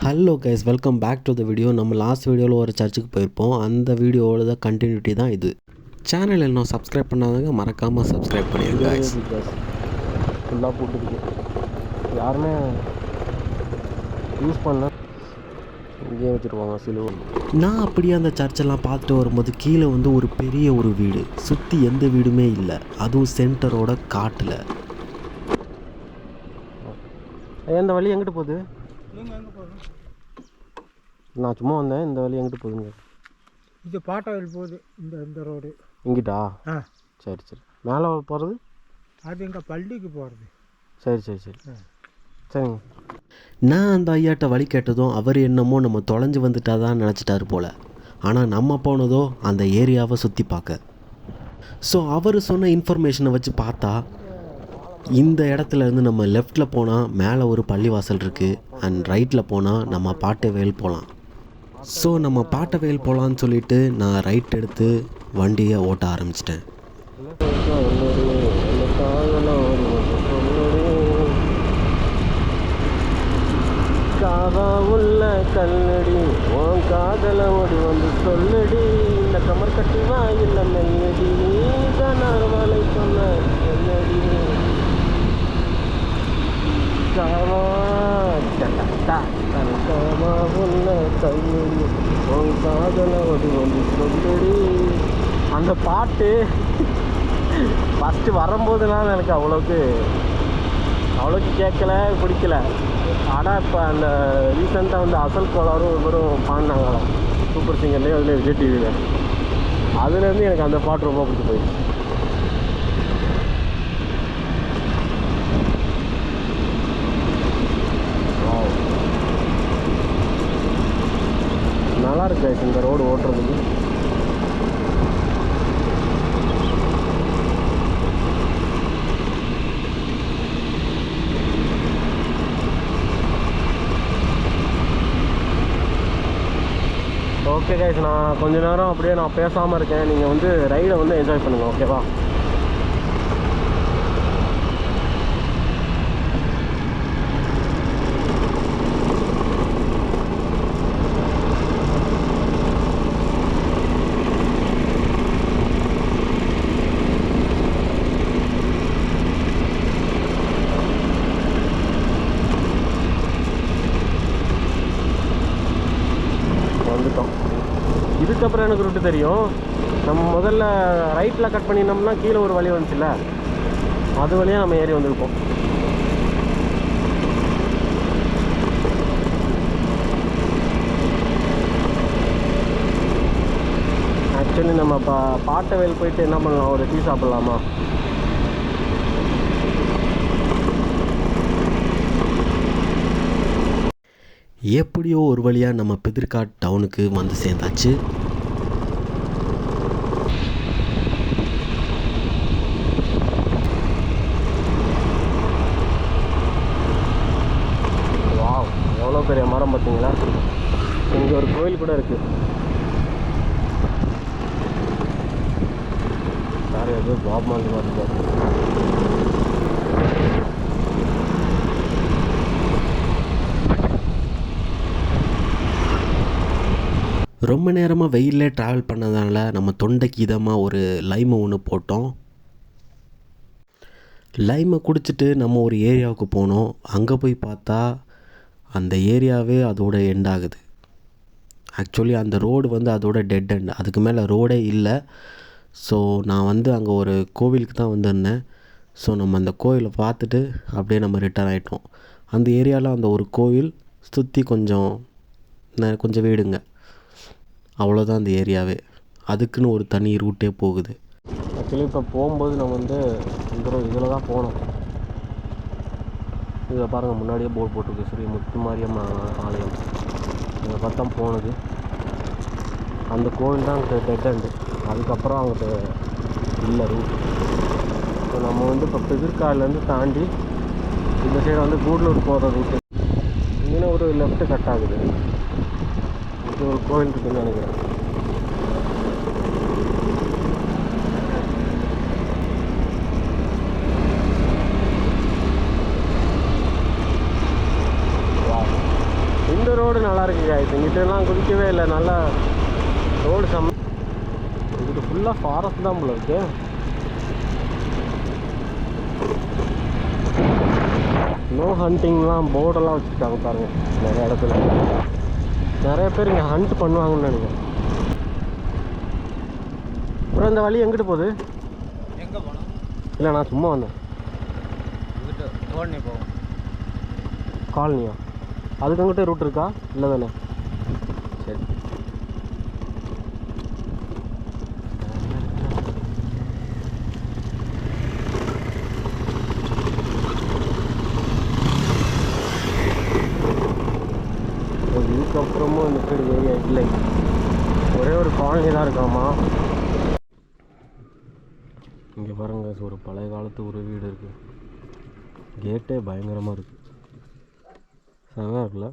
Hello guys, welcome back to the video. நம்ம last வீடியோவில் ஒரு சர்ச்சுக்கு போயிருப்போம். அந்த வீடியோவோட தான் கண்டினியூட்டி தான் இது. சேனல் இன்னும் சப்ஸ்கிரைப் பண்ணாதவங்க மறக்காமல் சப்ஸ்கிரைப் பண்ணிடுங்க guys. ஃபுல்லாக போட்டுருக்கு, யாருமே யூஸ் பண்ண இங்கேயே வச்சுருவாங்க சிலுவை. நான் அப்படியே அந்த சர்ச்செல்லாம் பார்த்துட்டு வரும்போது கீழே வந்து ஒரு பெரிய ஒரு வீடு, சுற்றி எந்த வீடுமே இல்லை, அதுவும் சென்டரோட காட்டில். இந்த வழி எங்கிட்டு போகுது? நான் சும்மா வந்தேன். இந்த வழி எங்கிட்டு போகுதுங்க? இது பாட்டாவில் போகுது. இந்த ரோடு இங்கிட்டா? சரி சரி. மேலே போகிறது அது எங்கள் பள்ளிக்கு போகிறது. சரி சரி சரி சரிங்க. நான் அந்த ஐயாட்ட வழி கேட்டதும் அவர் என்னமோ நம்ம தொலைஞ்சு வந்துட்டாதான் நினச்சிட்டாரு போல். ஆனால் நம்ம போனதோ அந்த ஏரியாவை சுற்றி பார்க்க. ஸோ அவர் சொன்ன இன்ஃபர்மேஷனை வச்சு பார்த்தா இந்த இடத்துலேருந்து நம்ம லெஃப்டில் போனால் மேலே ஒரு பள்ளிவாசல் இருக்குது, அண்ட் ரைட்டில் போனால் நம்ம பாட்டவேல் போகலாம். ஸோ நம்ம பாட்டவேல் போகலான்னு சொல்லிவிட்டு நான் ரைட் எடுத்து வண்டியை ஓட்ட ஆரம்பிச்சிட்டேன். உள்ள கல்லடி உன் காதல ஓடி வந்து சொல்லடி, இந்த கமர் கட்டி வாயில்ல மெல்லடி, கணவலை சொன்ன சொல்லடி, உள்ள கல்லடி உன் காதல ஓடி வந்து சொல்லடி. அந்த பாட்டு ஃபஸ்ட்டு வரும்போதுனால எனக்கு அவ்வளோக்கு கேட்கல, பிடிக்கல. ஆனால் இப்போ அந்த ரீசெண்டாக வந்து அசல் கோளாரும் இவரும் பாடினாங்களாம் சூப்பர் சிங்கர்லேயே, அதில் விஜய் டிவியில். அதுலேருந்து எனக்கு அந்த பாட்டு ரொம்ப பிடிச்சி போயிடுச்சு. நல்லா இருக்கு இந்த ரோடு ஓட்டுறதுக்கு. ஓகே கைஸ், நான் கொஞ்ச நேரம் அப்படியே நான் பேசாமல் இருக்கேன். நீங்கள் வந்து ரைடை வந்து என்ஜாய் பண்ணுங்கள், ஓகேவா? வந்துட்டோம். இதுக்கப்புறம் எனக்கு ரூட்டு தெரியும். நம்ம முதல்ல ரைட்டில் கட் பண்ணினோம்னா கீழே ஒரு வழி வந்துச்சுல்ல, அது வழியாக நம்ம ஏறி வந்திருப்போம். ஆக்சுவலி நம்ம இப்போ பாட்டவேல் போயிட்டு என்ன பண்ணலாம், ஒரு டீ சாப்பிட்லாமா? எப்படியோ ஒரு வழியாக நம்ம பிதிர்காட் டவுனுக்கு வந்து சேர்ந்தாச்சு. வாவ், எவ்வளோ பெரிய மரம் பார்த்தீங்களா? இங்கே ஒரு கோயில் கூட இருக்குது. சாரி, அது பாப் மாதிரி பார்த்து. ரொம்ப நேரமாக வெயிலே ட்ராவல் பண்ணதுனால நம்ம தொண்டைக்கு இதமாக ஒரு லைமை ஒன்று போட்டோம். லைமை குடிச்சிட்டு நம்ம ஒரு ஏரியாவுக்கு போனோம். அங்கே போய் பார்த்தா அந்த ஏரியாவே அதோட எண்ட் ஆகுது. ஆக்சுவலி அந்த ரோடு வந்து அதோட டெட் எண்ட், அதுக்கு மேலே ரோடே இல்லை. ஸோ நான் வந்து அங்கே ஒரு கோவிலுக்கு தான் வந்திருந்தேன். ஸோ நம்ம அந்த கோவிலை பார்த்துட்டு அப்படியே நம்ம ரிட்டர்ன் ஆகிட்டோம். அந்த ஏரியாவில் அந்த ஒரு கோவில் சுற்றி கொஞ்சம் வீடுங்க, அவ்வளோதான் அந்த ஏரியாவே. அதுக்குன்னு ஒரு தனி ரூட்டே போகுது. ஆக்சுவலி இப்போ போகும்போது நம்ம வந்து இதில் தான் போனோம். இதில் பாருங்கள், முன்னாடியே போர்டு போட்டிருக்கு, ஸ்ரீ முத்துமாரியம்மன் ஆலயம். இதை பார்த்தா போனது அந்த கோவில் தான் அங்கே டெட் எண்டு. அதுக்கப்புறம் அங்கிட்ட இல்லை ரூட். ஸோ நம்ம வந்து இப்போ பிதிர்காட்லேருந்து தாண்டி இந்த சைடு வந்து கூடலூர் போகிற ரூட்டு. இங்கே ஒரு லெஃப்ட்டு கட் ஆகுது. இது ஒரு கோவில் இருக்குதுன்னு நினைக்கிறேன். இந்த ரோடு நல்லா இருக்குங்க. இங்கிட்டலாம் குதிக்கவே இல்லை, நல்லா ரோடு இங்கிட்ட ஃபுல்லாக ஃபாரஸ்ட் தான் போல இருக்கு. நோ ஹண்டிங்லாம் போர்டெல்லாம் வச்சுருக்காங்க பாருங்கள். நிறைய இடத்துல நிறைய பேர் இங்கே ஹண்ட் பண்ணுவாங்கன்னு நினைக்கிறேன். அப்புறம் இந்த வழி எங்கிட்டு போகுது? எங்கே போனோம்? இல்லை, நான் சும்மா வந்தேன். தோணி போவோம். காலனியா? அதுக்கு அங்கிட்ட ரூட் இருக்கா? இல்லை தானே? சரி. இதுக்கப்புறமும் இந்த சைடு ஏரியா இல்லை, ஒரே ஒரு காலனி தான் இருக்காமா. இங்கே பாருங்க, ஒரு பழைய காலத்து ஒரு வீடு இருக்குது. கேட்டே பயங்கரமாக இருக்குது, செமையாக இருக்குல்ல.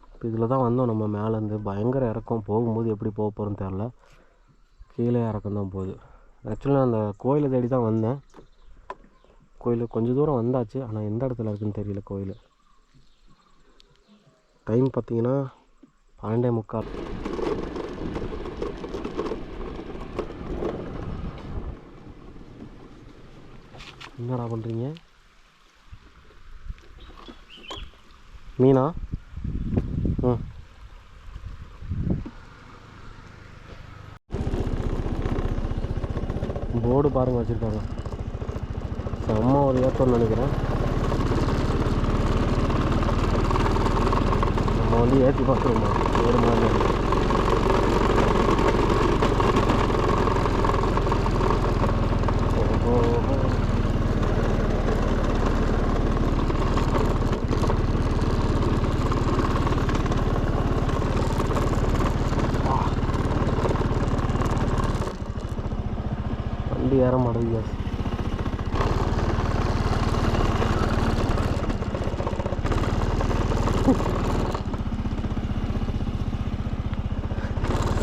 இப்போ இதில் தான் வந்தோம் நம்ம மேலேருந்து. பயங்கர இறக்கம். போகும்போது எப்படி போக போகிறோன்னு தெரில, கீழே இறக்கம் தான் போகுது. ஆக்சுவலாக நான் அந்த கோயிலை தேடி தான் வந்தேன். கோயில் கொஞ்சம் தூரம் வந்தாச்சு, ஆனால் எந்த இடத்துல இருக்குதுன்னு தெரியல கோயில். டைம் பார்த்தீங்கன்னா 12:45. என்னடா பண்ணுறீங்க? மீனா? ம். போர்டு பாருங்கள் வச்சுருக்காங்க. செம்ம ஒரு ஏற்றம்னு நினைக்கிறேன். நம்ம வந்து ஏற்றி பார்த்துருவோமா ஒரு மாதிரி. வண்டி ஏற மாட்டேங்குது.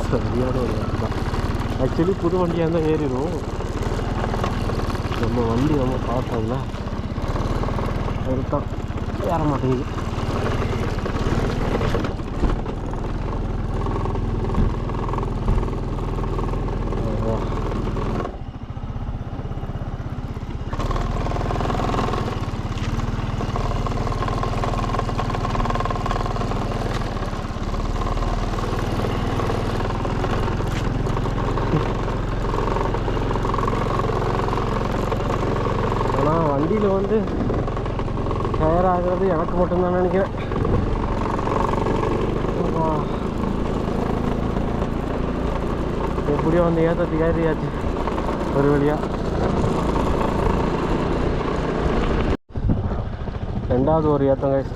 சரியான ஒரு வண்டி தான். ஆக்சுவலி புது வண்டியாக இருந்தால் ஏறிடும். நம்ம வண்டி ரொம்ப பார்த்தோம்ல, அதுதான் ஏற மாட்டேங்குது. வண்டியில் வந்து டயர் ஆகிறது எனக்கு மட்டும்தான் நினைக்கிறேன். எப்படியோ வந்து ஏற்றத்துக்கு ஏறியாச்சு ஒரு வழியாக. ரெண்டாவது ஒரு ஏற்றம் கைஸ்.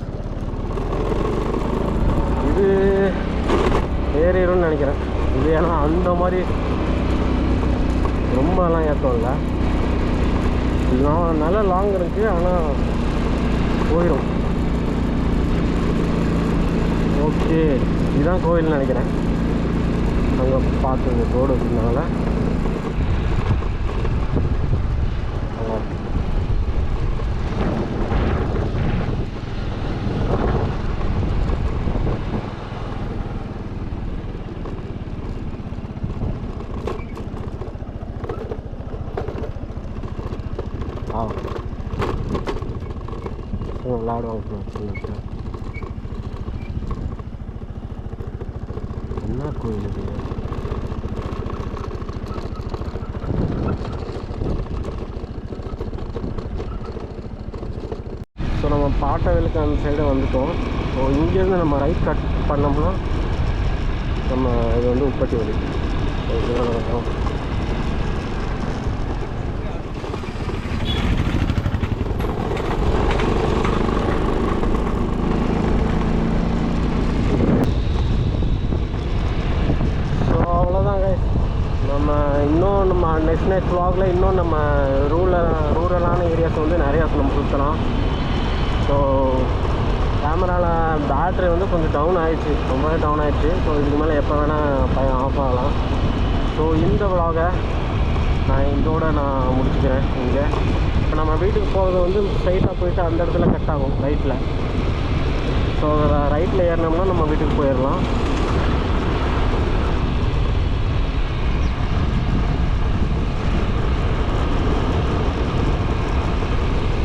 இது ஏறிடும்னு நினைக்கிறேன். இது ஏன்னா அந்த மாதிரி ரொம்பலாம் ஏற்றம் இல்லை, நல்லா லாங் இருக்குது, ஆனால் போயிடும். ஓகே, இதுதான் கோயில்னு நினைக்கிறேன். அங்கே பார்த்து ரோடு வச்சுருந்தாங்கள. விளாடுவாங்க. என்ன கோயில் இது? ஸோ நம்ம பாட்டவேலுக்கு அந்த சைடு வந்துட்டோம். ஸோ இங்கேருந்து நம்ம ரைட் கட் பண்ணோம்னா நம்ம இது வந்து உப்பட்டி வழி. நம்ம நெக்ஸ்ட் வ்ளாகில் இன்னும் நம்ம ரூரலான ஏரியாஸ் வந்து நிறையா நம்ம சுற்றலாம். ஸோ கேமராவில் பேட்ரி வந்து கொஞ்சம் டவுன் ஆகிடுச்சு, ரொம்பவே டவுன் ஆகிடுச்சு. ஸோ இதுக்கு மேலே எப்போ வேணால் ஆஃப் ஆகலாம். ஸோ இந்த வ்ளாகை நான் முடிச்சுக்கிறேன். இங்கே இப்போ நம்ம வீட்டுக்கு போகிறது வந்து ஸ்ட்ரைட்டாக போயிட்டு அந்த இடத்துல கட் ஆகும் ரைட்டில். ஸோ ரைட்டில் ஏறினோம்னா நம்ம வீட்டுக்கு போயிடலாம்.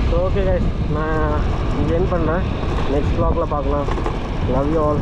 ஸோ ஓகே கைஸ், நான் இங்கே என் பண்ணுறேன். நெக்ஸ்ட் vlogல பார்க்கலாம். Love you all.